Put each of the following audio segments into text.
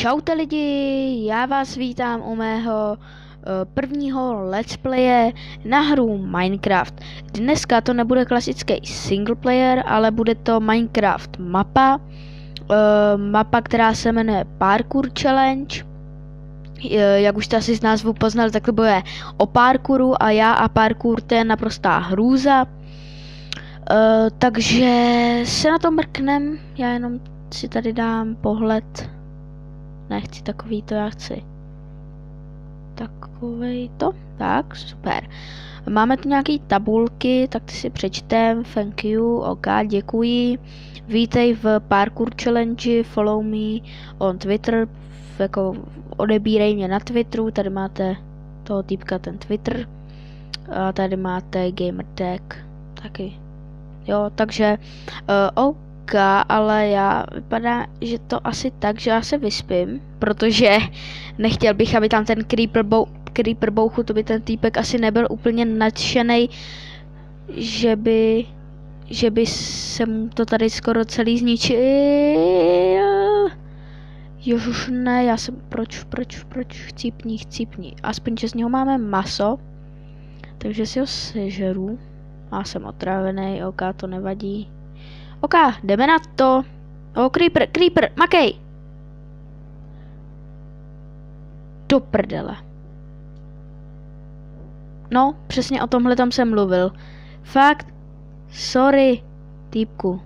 Čaute lidi, já vás vítám u mého prvního let's playe na hru Minecraft. Dneska to nebude klasický single player, ale bude to Minecraft mapa. Mapa, která se jmenuje Parkour Challenge. Jak už jste asi z názvu poznal, tak to bude o parkouru a já a parkour, to je naprostá hrůza. Takže se na to mrknem, já jenom si tady dám pohled. Nechci takový to, já chci takovej to. Tak, super. Máme tu nějaký tabulky, tak ty si přečtem. Thank you, ok, děkuji. Vítej v Parkour Challenge, follow me on Twitter, jako odebírej mě na Twitteru, tady máte toho týpka, ten Twitter. A tady máte gamertag, taky. Jo, takže, ale já vypadá, že to asi tak, že já se vyspím, protože nechtěl bych, aby tam ten creeper bouchu, to by ten týpek asi nebyl úplně nadšenej, že by se mu to tady skoro celý zničil. Ježiš, ne, já jsem, proč, chcípni, aspoň, že z něho máme maso, takže si ho sežeru, já jsem otrávený, ok, to nevadí. Ok, jdeme na to. Creeper, makej! Do prdele. No, přesně o tomhle tam jsem mluvil. Fakt, sorry, týpku.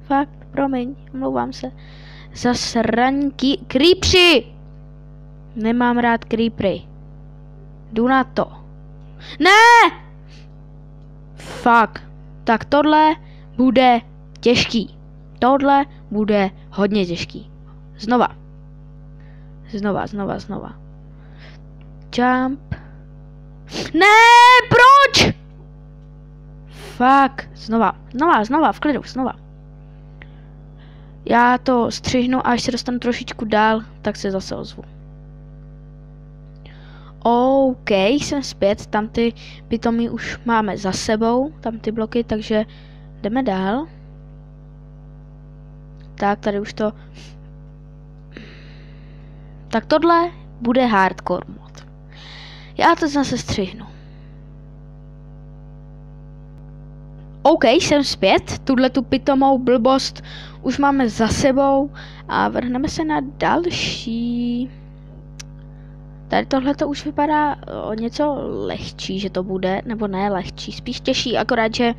Fakt, promiň, mluvám se. Zasraňky, creepři! Nemám rád creepery. Jdu na to. Ne! Fakt, tak tohle bude těžký. Tohle bude hodně těžký. Znova. Jump. Ne, proč? Fuck. Znova, v klidu, znova. Já to střihnu a až se dostanu trošičku dál, tak se zase ozvu. OK, jsem zpět, tam ty pitomy už máme za sebou, tam ty bloky, takže jdeme dál. Tak, tady už to... Tak tohle bude hardcore mod. Já to zase střihnu. OK, jsem zpět, tu pitomou blbost už máme za sebou a vrhneme se na další. Tady tohle to už vypadá o něco lehčí, že to bude, nebo ne lehčí, spíš těžší, akorát, že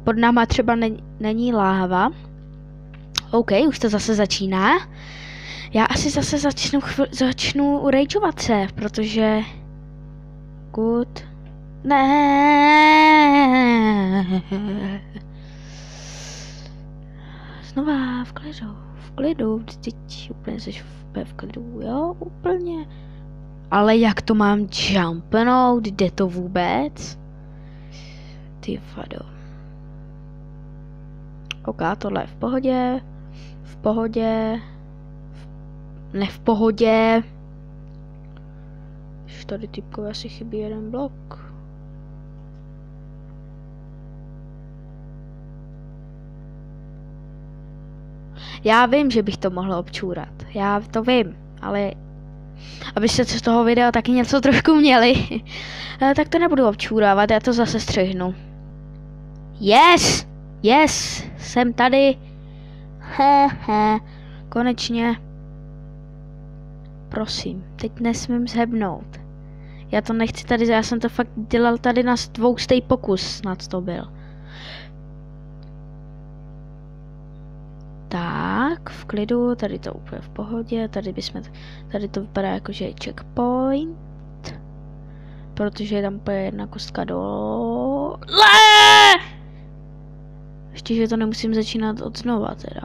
pod náma třeba není láva. OK, už to zase začíná. Já asi zase začnu rageovat se, protože... Good. Ne. Znova v klidu, teď úplně jsi v klidu, jo, úplně. Ale jak to mám jumpnout, jde to vůbec? Ty vado. Ok, tohle je v pohodě, ne v pohodě. Už tady typkově asi chybí jeden blok. Já vím, že bych to mohla občůrat, já to vím, ale abyste z toho videa taky něco trošku měli, tak to nebudu občůrávat, já to zase střihnu. Yes, jsem tady. Konečně. Prosím, teď nesmím zhebnout. Já to nechci tady, já jsem to fakt dělal tady na 200. pokus, snad to byl. Tak, v klidu, tady to úplně v pohodě, tady to vypadá jako, že je checkpoint. Protože je tam úplně jedna kostka dole. Ještě, že to nemusím začínat od znova teda.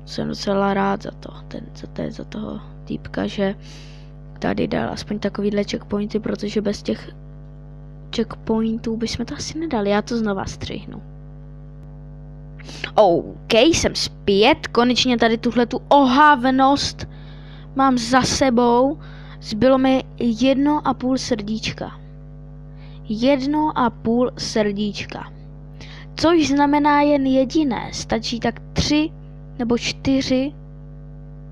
Jsem docela rád za to, za toho týpka, že tady dal aspoň takovýhle checkpointy, protože bez těch checkpointů bychom to asi nedali, já to znova střihnu. OK, jsem zpět, konečně tady tuhletu ohavnost mám za sebou, zbylo mi 1,5 srdíčka. 1,5 srdíčka. Což znamená jen jediné, stačí tak 3 nebo 4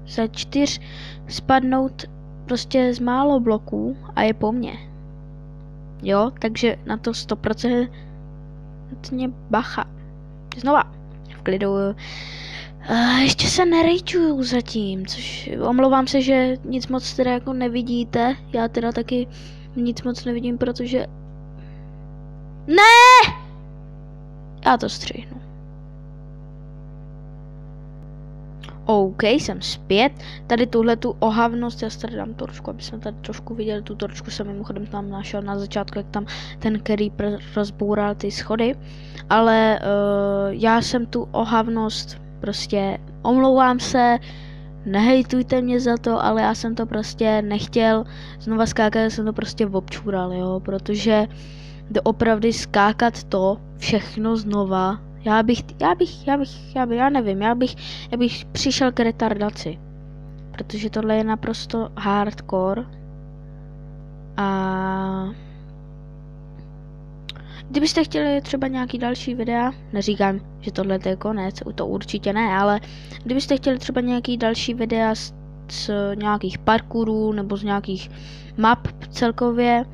za 4 spadnout prostě z málo bloků a je po mně. Jo, takže na to 100% bacha. Znova, v klidu. Ještě se nerejčuju zatím, což omlouvám se, že nic moc teda jako nevidíte. Já teda taky nic moc nevidím, protože... Ne! Já to střihnu. OK, jsem zpět. Tady tuhle tu ohavnost, já si tady dám torčku, aby jsme tady trošku viděli. Tu torčku jsem mimochodem tam našel na začátku, jak tam ten creeper rozboural ty schody. Ale já jsem tu ohavnost prostě, omlouvám se, nehejtujte mě za to, ale já jsem to prostě nechtěl znova skákat, jsem to prostě občural, jo, protože doopravdy skákat to všechno znova, já bych přišel k retardaci, protože tohle je naprosto hardcore a kdybyste chtěli třeba nějaký další videa, neříkám, že tohle je konec, to určitě ne, ale kdybyste chtěli třeba nějaký další videa z nějakých parkourů nebo z nějakých map celkově,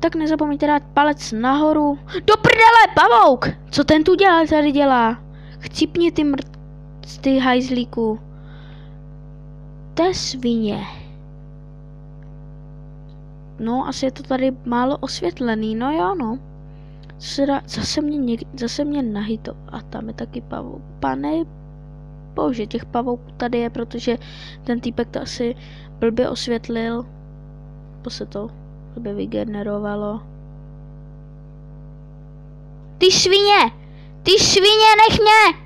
tak nezapomeňte dát palec nahoru. Do prdele, pavouk! Co ten tu tady dělá? Chcípni ty hajzlíku. To je svině. No, asi je to tady málo osvětlený, no jo, no. Zase mě nahyto. A tam je taky pavouk. Pane bože, těch pavouků tady je, protože ten týpek to asi blbě osvětlil. Po se to blbě vygenerovalo. Ty svině! Ty svině, nech mě!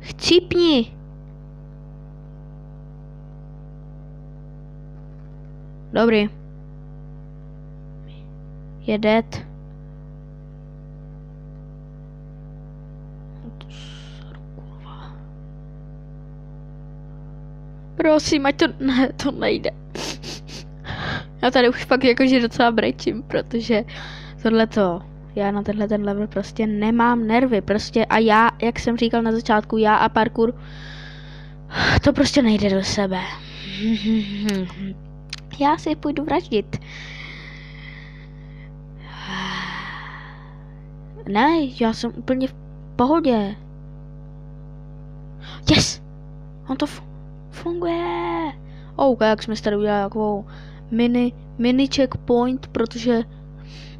Chcípni! Dobrý. Je dead. Prosím, ať to... Ne, to nejde. Já tady už fakt jakože docela brečím, protože tohleto... Já na tenhle ten level prostě nemám nervy, prostě a já, jak jsem říkal na začátku, já a parkour, to prostě nejde do sebe. Já si půjdu vraždit. Ne, já jsem úplně v pohodě. Yes! On to funguje. OK, jak jsme si tady udělali takovou mini checkpoint, protože...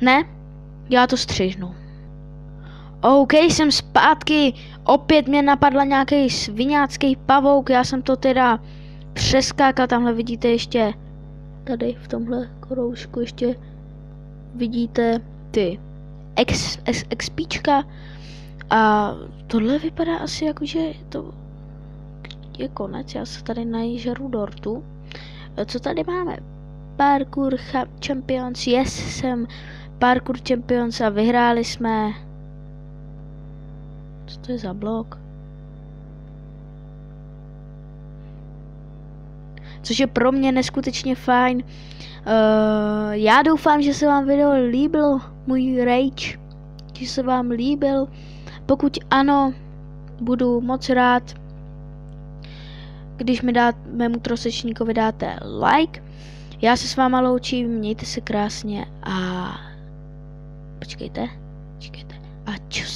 Ne, já to střihnu. OK, jsem zpátky. Opět mě napadla nějaký sviňácký pavouk. Já jsem to teda přeskákal. Tamhle vidíte ještě... Tady v tomhle koroušku ještě vidíte ty XPčka. A tohle vypadá asi jako, že to je konec. Já se tady najížeru dortu. Co tady máme? Parkour Champions. Yes, jsem Parkour Champions a vyhráli jsme. Co to je za blok? Což je pro mě neskutečně fajn. Já doufám, že se vám video líbil, můj rage, že se vám líbil. Pokud ano, budu moc rád, když mému trosečníkovi dáte like. Já se s váma loučím, mějte se krásně a počkejte. A čus.